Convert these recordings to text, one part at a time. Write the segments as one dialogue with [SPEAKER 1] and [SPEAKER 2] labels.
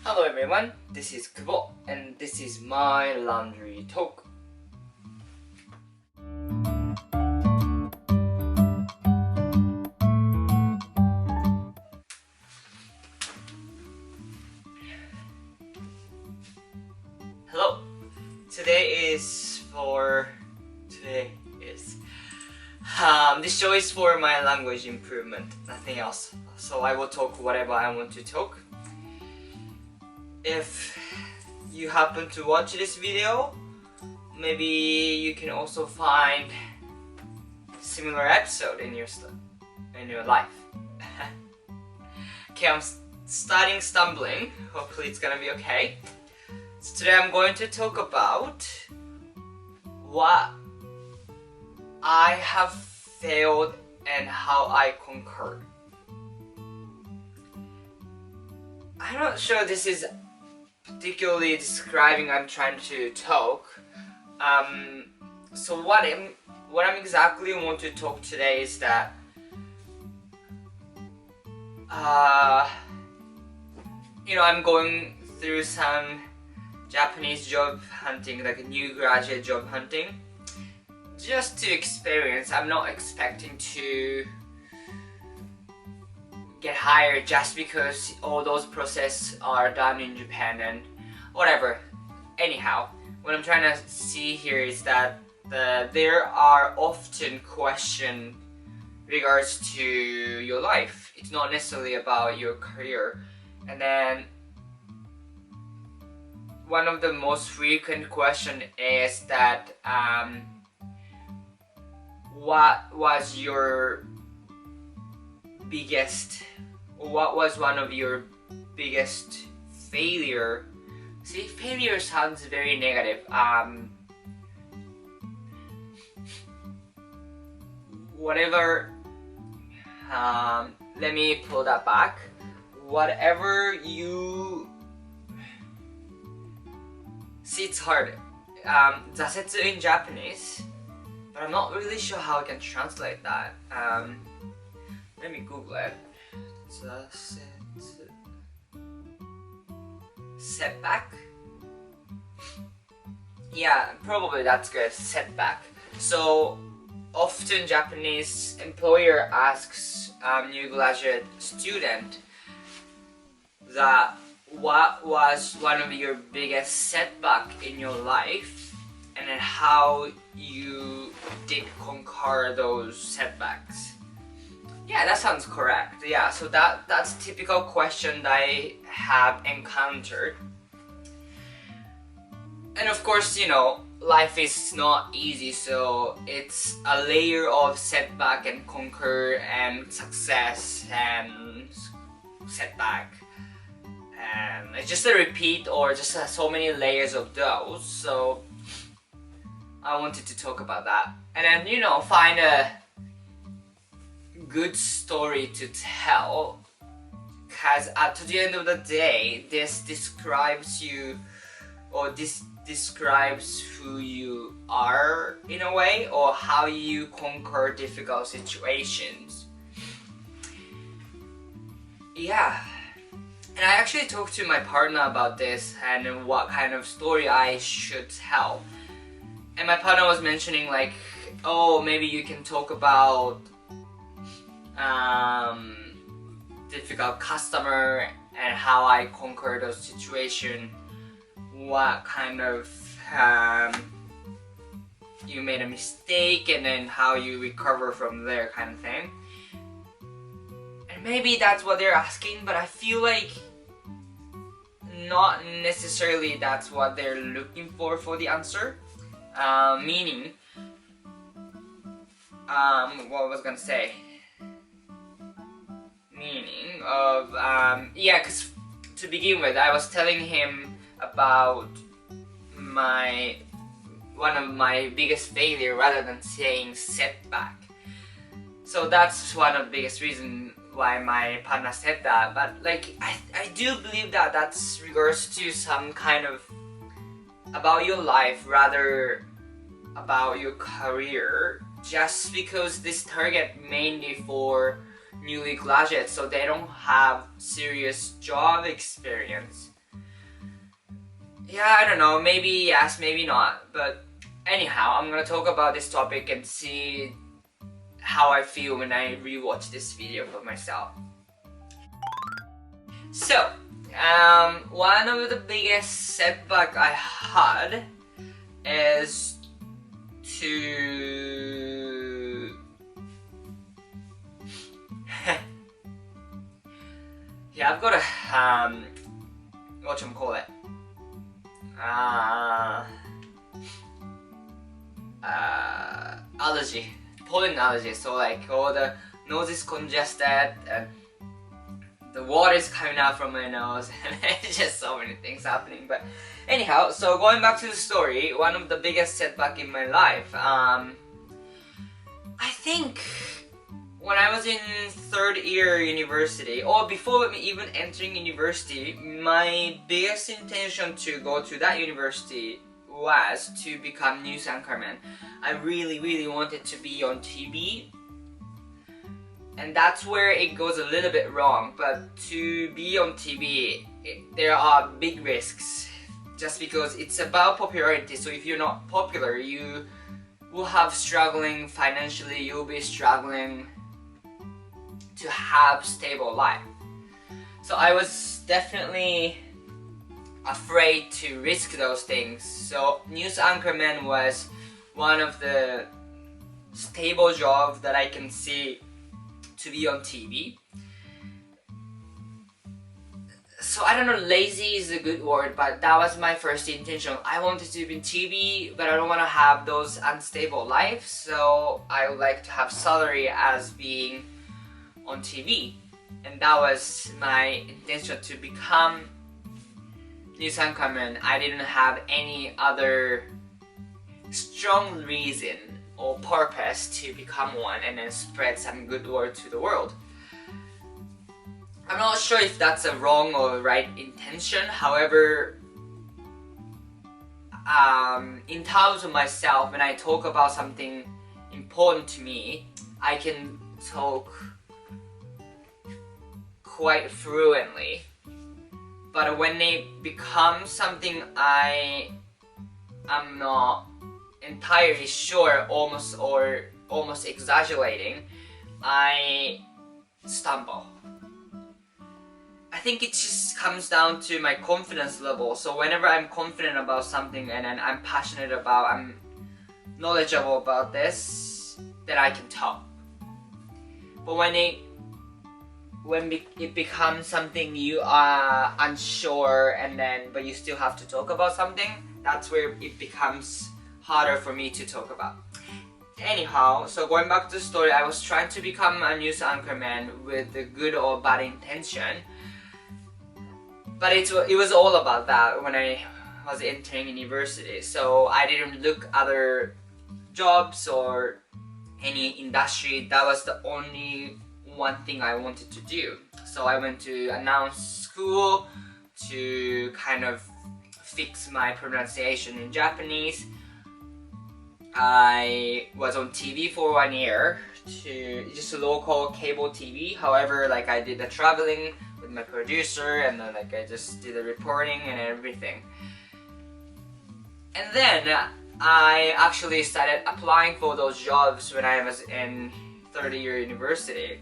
[SPEAKER 1] Hello everyone, this is Kubo and this is my laundry talk. Hello, today is this show is for my language improvement, nothing else. So I will talk whatever I want to talk. If you happen to watch this video, maybe you can also find similar episode in your life. Okay, I'm starting stumbling. Hopefully it's gonna be okay. So today I'm going to talk about what I have failed and how I conquered. I'm not sure this is particularly describing I'm trying to talk. So what I'm exactly want to talk today is that I'm going through some Japanese job hunting, like a new graduate job hunting, just to experience. I'm not expecting to get hired just because all those processes are done in Japan and whatever. Anyhow, what I'm trying to see here is that there are often questions regards to your life. It's not necessarily about your career. And then one of the most frequent question is that what was one of your biggest failure? See, failure sounds very negative. Let me pull that back. Whatever you see, it's hard. 挫折 in Japanese, but I'm not really sure how I can translate that. Let me Google it. Setback? Yeah, probably that's good. Setback. So often Japanese employer asks new graduate student that what was one of your biggest setback in your life, and then how you did conquer those setbacks. Yeah, that sounds correct. Yeah, so that's typical question that I have encountered. And of course, life is not easy, so it's a layer of setback and conquer and success and setback. And it's just a repeat or just so many layers of those. So I wanted to talk about that. And then, find a good story to tell, because at the end of the day, this describes you, or this describes who you are in a way, or how you conquer difficult situations. Yeah, and I actually talked to my partner about this and what kind of story I should tell. And my partner was mentioning like, oh, maybe you can talk about difficult customer and how I conquer those situations, what kind of you made a mistake and then how you recover from there, kind of thing. And maybe that's what they're asking, but I feel like not necessarily that's what they're looking for the answer. Meaning, what was I gonna say? Meaning of, because to begin with, I was telling him about one of my biggest failure rather than saying setback. So that's one of the biggest reasons why my partner said that. But I do believe that that's regards to some kind of about your life rather about your career, just because this target mainly for newly graduates, so they don't have serious job experience. yeah, I don't know, maybe yes, maybe not. But anyhow, I'm gonna talk about this topic and see how I feel when I rewatch this video for myself. So, one of the biggest setback I had is to yeah, I've got a whatchamacallit, allergy, pollen allergy. So like all the nose is congested and the water is coming out from my nose and it's just so many things happening. But anyhow, so going back to the story, one of the biggest setback in my life, I think when I was in third year university, or before even entering university, my biggest intention to go to that university was to become news anchorman. I really wanted to be on TV, and that's where it goes a little bit wrong. But to be on TV, there are big risks, just because it's about popularity. So if you're not popular, you will have struggling financially, you'll be struggling to have stable life. So I was definitely afraid to risk those things. So news anchorman was one of the stable jobs that I can see to be on TV. So I don't know, lazy is a good word, but that was my first intention. I wanted to be in TV, but I don't want to have those unstable life. So I would like to have salary as being on TV, and that was my intention to become news anchorman. I didn't have any other strong reason or purpose to become one and then spread some good word to the world. I'm not sure if that's a wrong or right intention. However, in terms of myself, when I talk about something important to me, I can talk quite fluently. But when it becomes something I am not entirely sure, almost exaggerating, I stumble. I think it just comes down to my confidence level. So whenever I'm confident about something and then I'm passionate about, I'm knowledgeable about this, then I can talk. But when it becomes something you are unsure but you still have to talk about something, that's where it becomes harder for me to talk about. Anyhow, so going back to the story, I was trying to become a news anchorman with a good or bad intention. But it was all about that when I was entering university. So I didn't look other jobs or any industry. That was the only one thing I wanted to do. So I went to announce school to kind of fix my pronunciation in Japanese. I was on TV for 1 year, to just a local cable TV. However, like I did the traveling with my producer, and then like I just did the reporting and everything. And then I actually started applying for those jobs when I was in third year university.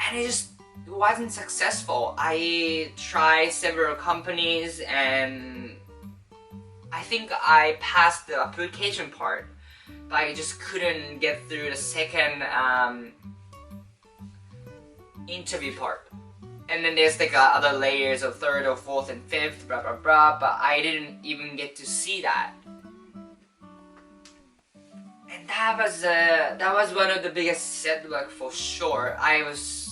[SPEAKER 1] And it just wasn't successful. I tried several companies and I think I passed the application part, but I just couldn't get through the second interview part. And then there's like other layers of third or fourth and fifth, blah blah blah, but I didn't even get to see that. And that was one of the biggest setbacks for sure. I was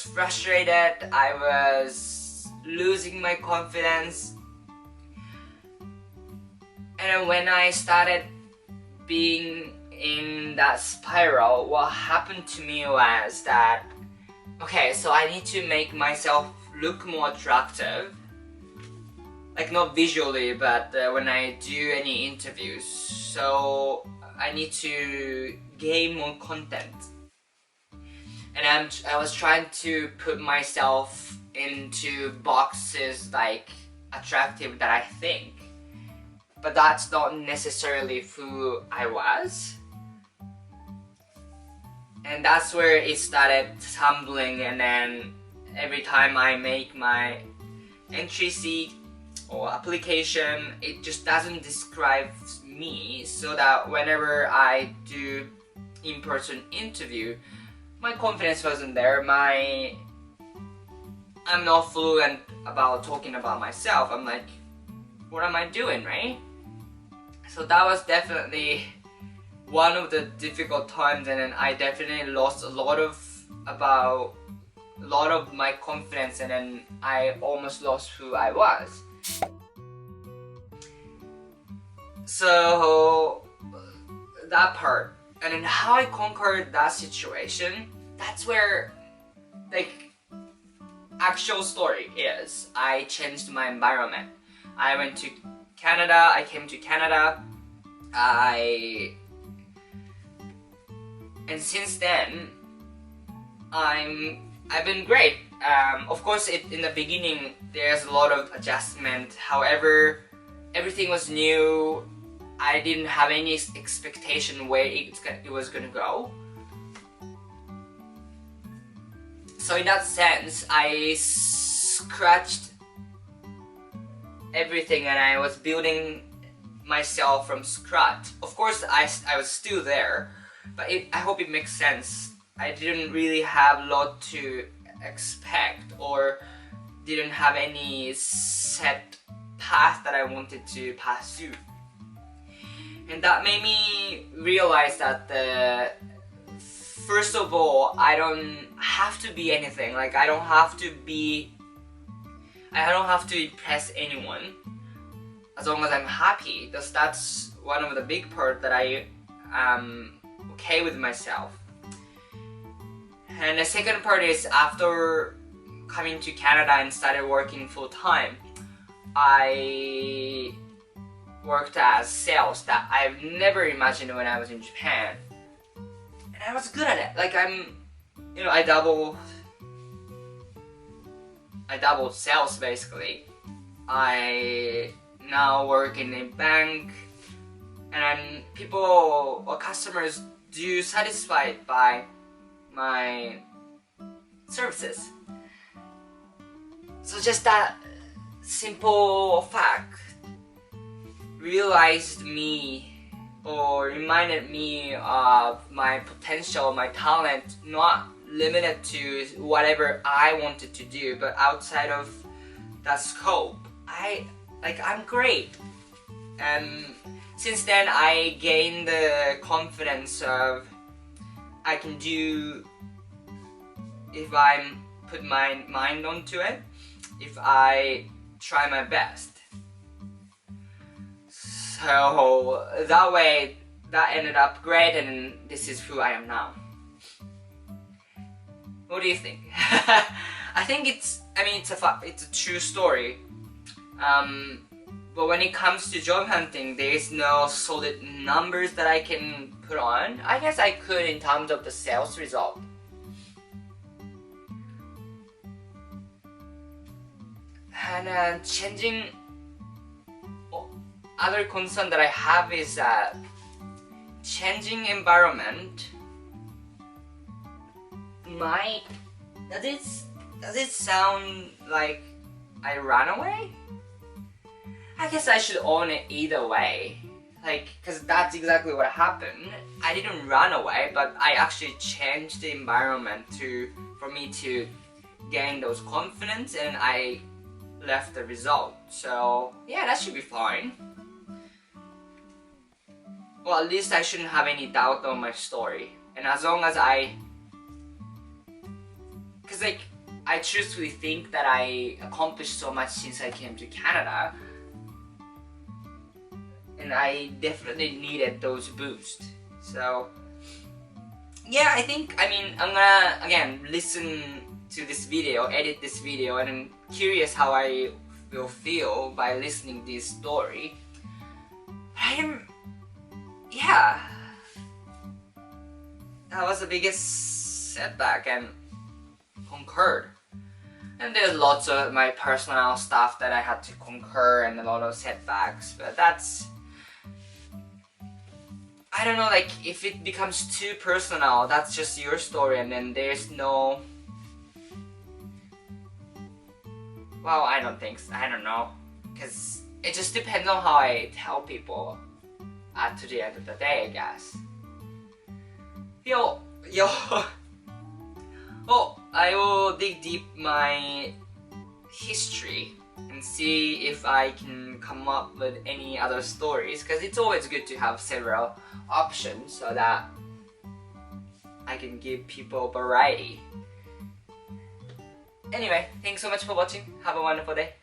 [SPEAKER 1] frustrated, I was losing my confidence. And then when I started being in that spiral, what happened to me was that, okay, so I need to make myself look more attractive. Like not visually, but when I do any interviews. So I need to gain more content. and I was trying to put myself into boxes like attractive that I think, but that's not necessarily who I was. And that's where it started tumbling, and then every time I make my entry sheet or application, it just doesn't describe me, so that whenever I do in-person interview, my confidence wasn't there. I'm not fluent about talking about myself. I'm like, what am I doing, right? So that was definitely one of the difficult times, and then I definitely lost a lot of my confidence, and then I almost lost who I was. So that part, and then how I conquered that situation, that's where like actual story is. I changed my environment. I went to Canada, I came to Canada, and since then I've been great. Of course, in the beginning there's a lot of adjustment. However, everything was new. I didn't have any expectation where it was gonna go. So in that sense, I scratched everything, and I was building myself from scratch. Of course, I was still there, but I hope it makes sense. I didn't really have a lot to expect, or didn't have any set path that I wanted to pursue. And that made me realize that first of all, I don't have to be anything. Like I don't have to impress anyone, as long as I'm happy. That's one of the big part that I am okay with myself. And the second part is, after coming to Canada and started working full time, I worked as sales that I've never imagined when I was in Japan. And I was good at it. Like I doubled sales basically. I now work in a bank, and people or customers do satisfied by my services. So just that simple fact realized me, or reminded me of my potential, my talent, not limited to whatever I wanted to do, but outside of that scope. I'm great. And since then I gained the confidence of I can do, if I put my mind onto it, if I try my best. So that way, that ended up great, and this is who I am now. What do you think? I think it's a true story. But when it comes to job hunting, there is no solid numbers that I can put on. I guess I could in terms of the sales result. And changing, other concern that I have is that changing environment might, does it sound like I ran away? I guess I should own it either way. Cause that's exactly what happened. I didn't run away, but I actually changed the environment for me to gain those confidence, and I left the result. So yeah, that should be fine. Well, at least I shouldn't have any doubt on my story. And as long as cause I truthfully think that I accomplished so much since I came to Canada, and I definitely needed those boosts. So yeah, I'm gonna again listen to this video, edit this video, and I'm curious how I will feel by listening to this story. Yeah, that was the biggest setback and conquered. And there's lots of my personal stuff that I had to conquer and a lot of setbacks, but that's, I don't know, like if it becomes too personal, that's just your story and then there's no, well, I don't think so. I don't know, because it just depends on how I tell people to the end of the day, I guess. Yo, oh, I will dig deep my history and see if I can come up with any other stories, because it's always good to have several options so that I can give people variety. Anyway, thanks so much for watching. Have a wonderful day.